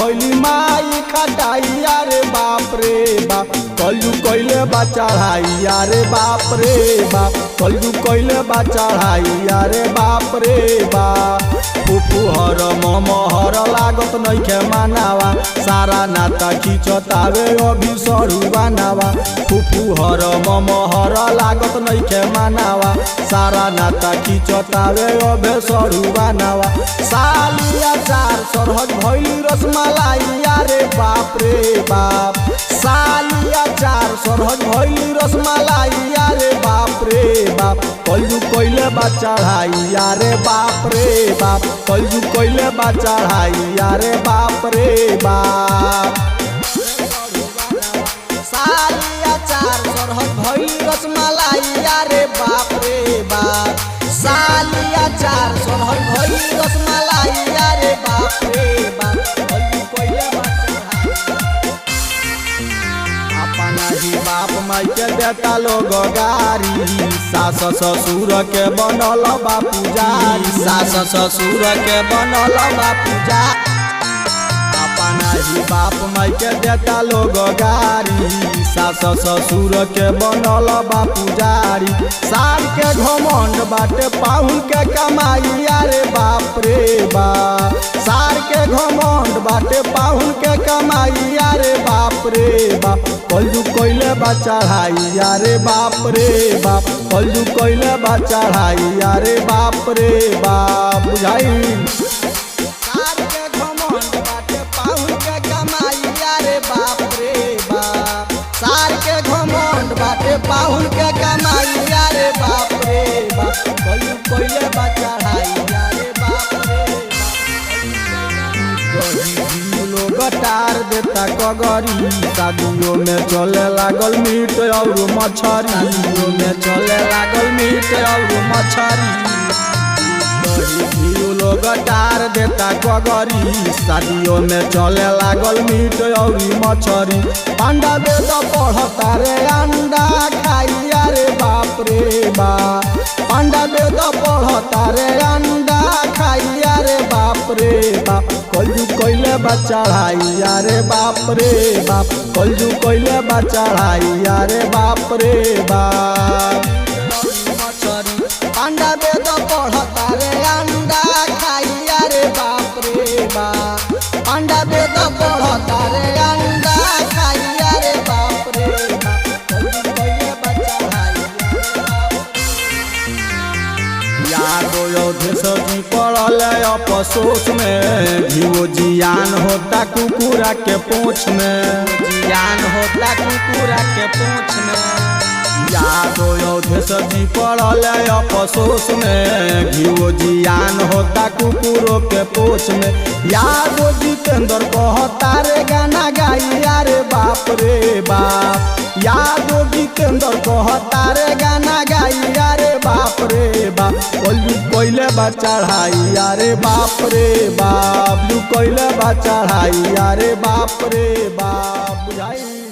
भैली माई खटाई अरे बाप रे बाप कलजू कैले बा चढ़ाई अरे बाप रे बाप कलजू कैले बा चढ़ाई अरे बाप रे बाप फुफुहर ममहर लागत नइखे मानावा सारा नाता खिचतावे अभी सरुआ नावा फुफुहर ममहर लागत नइखे मानावा सारा नाता खिचतावे अबे सरुआ नावा सालिया चार सरहद भैली रसमलाई अरे बाप रे बाप सालिया चार सरहद भैली रसमलाई अरे बाप रे बाप कलजू कैले बा चढ़ाई अरे बाप रे बाप कलजू कैले बा चढ़ाई अरे बाप रे बाप सालिया चार सरहद भैली रसमलाई अरे बाप रे बाप सालिया चार सरहद भैली रसमलाई अरे बाप रे बाप कलजू कैले बा अपना ही बाप माई के देता लोग गारी सास ससुर के बनल बा पुजारी सास ससुर के बनल बा पुजारी अपना ही बाप माई के देता लोग गारी सास ससुर के बनल बा पुजारी साल के घमंड बाटे पाहुन के कमाई अरे बाप रे बाप सार के घमंड बाटे पाहुन के कमाई अरे बाप रे बाप कलजू कैले बा चढ़ाई अरे बाप रे बाप कलजू कैले बा चढ़ाई अरे बाप रे बाप बुझाई सार के घमंड बाटे पाहुन के कमाई अरे बाप रे बाप सार के घमंड बाटे पाहुन के कमाई अरे बाप रे बाप कलजू कैले बा चढ़ाई अरे बाप रे गटार देता कगरी शादियों में चले लागल मीट और मछरी शादियों में चले लागल मीट और मछरी गटार देता कगरी शादियों में चले लागल मीट और मछरी अंडा दे तो पढ़ता रे अंडा खाई अरे बाप रे बाप अंडा दे तो पढ़ता रे अंडा खाई अरे बाप रे बाप कलजू कैले बा चढ़ाई अरे बाप रे बाप कलजू कैले बा चढ़ाई अरे बाप रे बाप अंडा दे तो पढ़ता रे अंडा खाई अरे बाप रे बाप अंडा दे तो पढ़ता रे अंडा खाई अरे बाप रे बाप कलजू कैले बा चढ़ाई यादो योधेश जी पड़ल अफसोस में घीओ जियान होता कुकुरा के पूंछ में जियान होता कुकुरा के पूंछ में यादो योधेश जी पड़ल अफसोस में घीओ जियान होता कुकुरों के पूंछ में यादो जितेंद्र कहता रे गाना गाई अरे बाप रे बाप यादो जितेंद्र कहता रे गाना गाई अरे बाप रे बाप कलजू कैले बा चढ़ाई अरे बाप रे बाप लू कैले बा चढ़ाई अरे बाप रे बाप बुझाई।